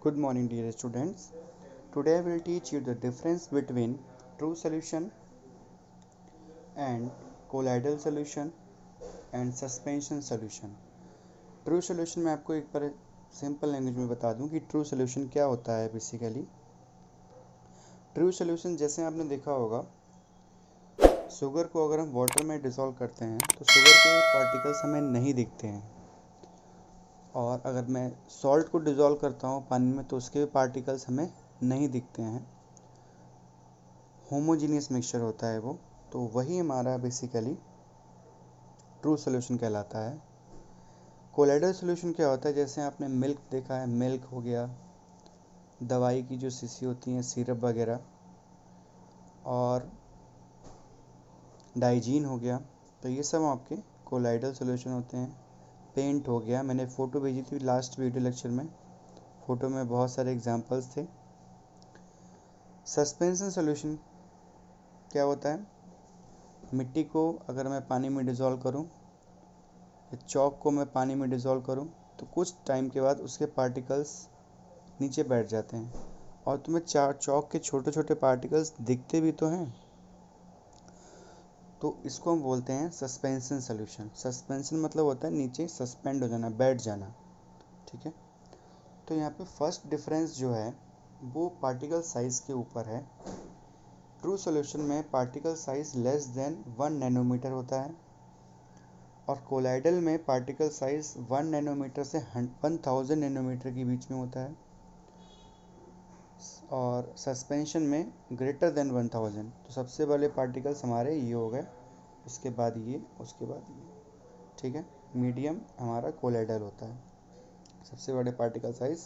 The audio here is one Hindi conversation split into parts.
Good morning, dear students. Today I will teach you the difference between true solution and colloidal solution and suspension solution. True solution में आपको एक बार सिंपल लैंग्वेज में बता दूं कि ट्रू सॉल्यूशन क्या होता है। बेसिकली ट्रू सॉल्यूशन जैसे आपने देखा होगा, शुगर को अगर हम वाटर में डिसॉल्व करते हैं तो शुगर के पार्टिकल्स हमें नहीं दिखते हैं, और अगर मैं सॉल्ट को डिसॉल्व करता हूँ पानी में तो उसके पार्टिकल्स हमें नहीं दिखते हैं। होमोजीनियस मिक्सचर होता है वो, तो वही हमारा बेसिकली ट्रू सॉल्यूशन कहलाता है। कोलाइडल सॉल्यूशन क्या होता है, जैसे आपने मिल्क देखा है, मिल्क हो गया, दवाई की जो शीशी होती हैं, सिरप वगैरह, और डाइजीन हो गया, तो ये सब आपके कोलाइडल सॉल्यूशन होते हैं। पेंट हो गया, मैंने फ़ोटो भेजी थी लास्ट वीडियो लेक्चर में, फ़ोटो में बहुत सारे एग्जांपल्स थे। सस्पेंशन सॉल्यूशन क्या होता है, मिट्टी को अगर मैं पानी में डिज़ोल्व करूं, चौक को मैं पानी में डिज़ोल्व करूं, तो कुछ टाइम के बाद उसके पार्टिकल्स नीचे बैठ जाते हैं और तुम्हें चौक के छोटे छोटे पार्टिकल्स दिखते भी तो हैं। तो इसको हम बोलते हैं सस्पेंशन सॉल्यूशन। सस्पेंशन मतलब होता है नीचे सस्पेंड हो जाना, बैठ जाना। ठीक है, तो यहाँ पे फर्स्ट डिफरेंस जो है वो पार्टिकल साइज़ के ऊपर है। ट्रू सॉल्यूशन में particle size less than 1 nanometre होता है, और कोलाइडल में पार्टिकल साइज़ 1 नैनोमीटर से 1000 नैनोमीटर के बीच में होता है, और सस्पेंशन में ग्रेटर देन 1000। तो सबसे बड़े पार्टिकल्स हमारे ये हो गए, उसके बाद ये, उसके बाद ये। ठीक है, मीडियम हमारा कोलाइडल होता है, सबसे बड़े पार्टिकल साइज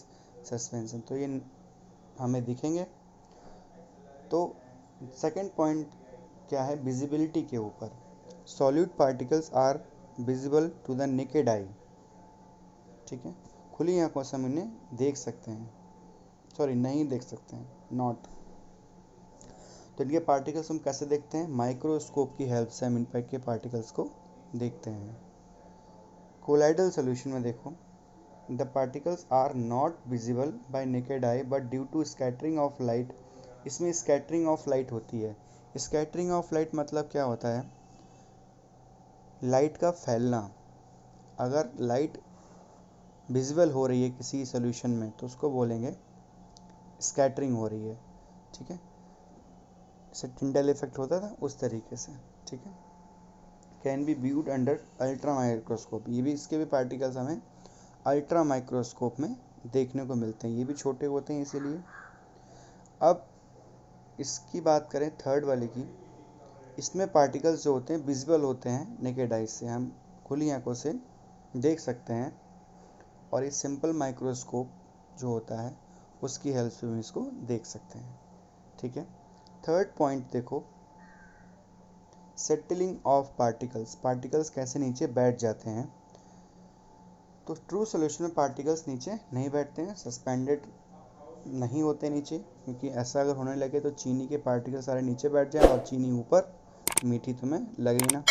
सस्पेंशन, तो ये हमें दिखेंगे। तो सेकंड पॉइंट क्या है, विजिबिलिटी के ऊपर। Solute particles are visible to the naked eye. ठीक है, खुली आंखों से हम इन्हें देख सकते हैं, सॉरी नहीं देख सकते हैं, नॉट। तो इनके पार्टिकल्स हम कैसे देखते हैं, माइक्रोस्कोप की हेल्प से हम इन के पार्टिकल्स को देखते हैं। कोलाइडल सॉल्यूशन में देखो, the particles are not visible by naked eye but due to scattering of light. इसमें स्कैटरिंग ऑफ लाइट होती है। स्कैटरिंग ऑफ लाइट मतलब क्या होता है, लाइट का फैलना। अगर लाइट विजिबल हो रही है किसी सॉल्यूशन में तो उसको बोलेंगे स्कैटरिंग हो रही है। ठीक है, जैसे टिंडल इफेक्ट होता था उस तरीके से। ठीक है, can be viewed under ultra microscope. ये भी, इसके भी पार्टिकल्स हमें अल्ट्रा माइक्रोस्कोप में देखने को मिलते हैं, ये भी छोटे होते हैं इसीलिए। अब इसकी बात करें थर्ड वाले की, इसमें पार्टिकल्स जो होते हैं विजिबल होते हैं नेकेड आई से, हम खुली आंखों से देख सकते हैं, और ये सिंपल माइक्रोस्कोप जो होता है उसकी हेल्प से हम इसको देख सकते हैं। ठीक है, थर्ड पॉइंट देखो, सेटलिंग ऑफ पार्टिकल्स। पार्टिकल्स कैसे नीचे बैठ जाते हैं। तो ट्रू सॉल्यूशन में पार्टिकल्स नीचे नहीं बैठते हैं, सस्पेंडेड नहीं होते नीचे, क्योंकि ऐसा अगर होने लगे तो चीनी के पार्टिकल सारे नीचे बैठ जाए और चीनी ऊपर, मीठी तुम्हें लगे ना।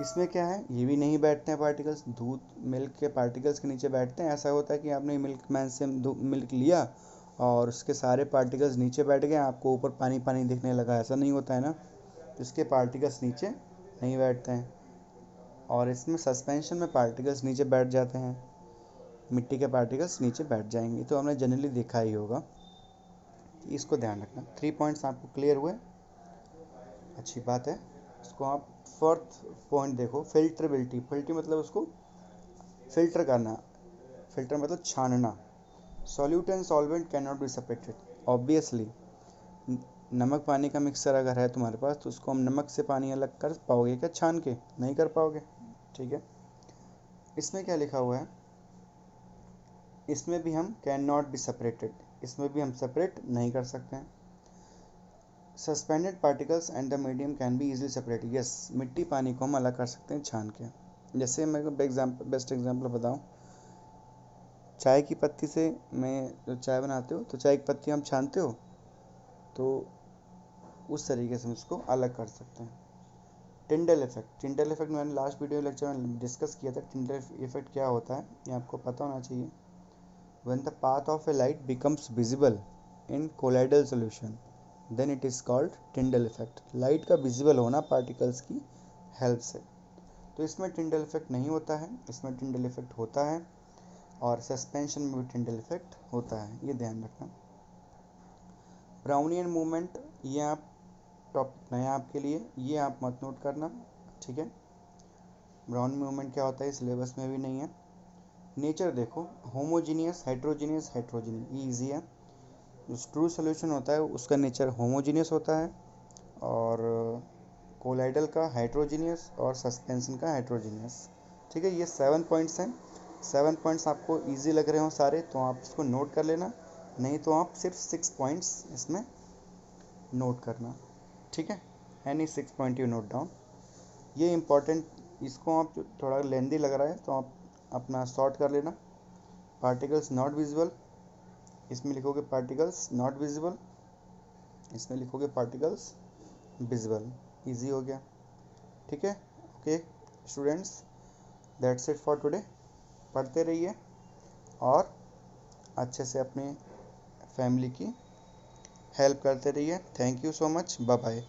इसमें क्या है, ये भी नहीं बैठते हैं पार्टिकल्स, दूध मिल्क के पार्टिकल्स के नीचे बैठते हैं। ऐसा होता है कि आपने मिल्क मैन से मिल्क लिया और उसके सारे पार्टिकल्स नीचे बैठ गए, आपको ऊपर पानी पानी दिखने लगा, ऐसा नहीं होता है ना। इसके पार्टिकल्स नीचे नहीं बैठते हैं, और इसमें सस्पेंशन में पार्टिकल्स नीचे बैठ जाते हैं, मिट्टी के पार्टिकल्स नीचे बैठ जाएंगे। तो हमने जनरली देखा ही होगा, इसको ध्यान रखना। 3 पॉइंट्स आपको क्लियर हुए, अच्छी बात है। इसको आप फोर्थ पॉइंट देखो, फिल्टरेबिलिटी। फिल्टर मतलब उसको फिल्टर करना, फिल्टर मतलब छानना। Solute and solvent can not be separated. Obviously नमक पानी का मिक्सर अगर है तुम्हारे पास तो उसको हम नमक से पानी अलग कर पाओगे क्या, छान के नहीं कर पाओगे। ठीक है, इसमें क्या लिखा हुआ है, इसमें भी हम कैन नॉट बी सेपरेटेड, इसमें भी हम सेपरेट नहीं कर सकते हैं। Suspended particles and the medium can be easily separated. Yes, मिट्टी पानी को हम अलग कर सकते हैं छान के। जैसे मैं बेस्ट एग्जांपल बताऊं, चाय की पत्ती से मैं जो चाय बनाते हो तो चाय की पत्ती हम छानते हो, तो उस तरीके से हम इसको अलग कर सकते हैं। Tyndall effect. टिंडल इफेक्ट मैंने लास्ट वीडियो लेक्चर में डिस्कस किया था। टिंडल इफेक्ट क्या होता है ये आपको पता होना चाहिए। When the path of a light becomes visible in colloidal solution, then it is called Tyndall effect. Light का विजिबल होना पार्टिकल्स की हेल्प से। तो इसमें टिंडल इफेक्ट नहीं होता है, इसमें टिंडल इफेक्ट होता है, और सस्पेंशन में भी टिंडल इफेक्ट होता है, ये ध्यान रखना। ब्राउनियन मूवमेंट, ये आप टॉपिक नया आपके लिए, ये आप मत नोट करना, ठीक है। ब्राउन मूवमेंट क्या होता है सिलेबस में भी नहीं है। नेचर देखो, होमोजीनियस, हेट्रोजीनियस, हेट्रोजीनियस, ये ईजी है। जो ट्रू सोल्यूशन होता है उसका नेचर होमोजीनियस होता है, और कोलाइडल का हाइड्रोजीनियस, और सस्पेंशन का हाइड्रोजीनियस, ठीक है। ये 7 पॉइंट्स हैं। 7 पॉइंट्स आपको इजी लग रहे हो सारे तो आप इसको नोट कर लेना, नहीं तो आप सिर्फ 6 पॉइंट्स इसमें नोट करना, ठीक है। Any 6 point you note down, ये इम्पॉर्टेंट। इसको आप थोड़ा लेंदी लग रहा है तो आप अपना शॉर्ट कर लेना। पार्टिकल्स नॉट विजिबल, इसमें लिखोगे पार्टिकल्स नॉट विजिबल, इसमें लिखोगे पार्टिकल्स विजिबल, इजी हो गया, ठीक है। Okay students, that's it for today. पढ़ते रहिए और अच्छे से अपनी फैमिली की हेल्प करते रहिए। Thank you so much, bye bye.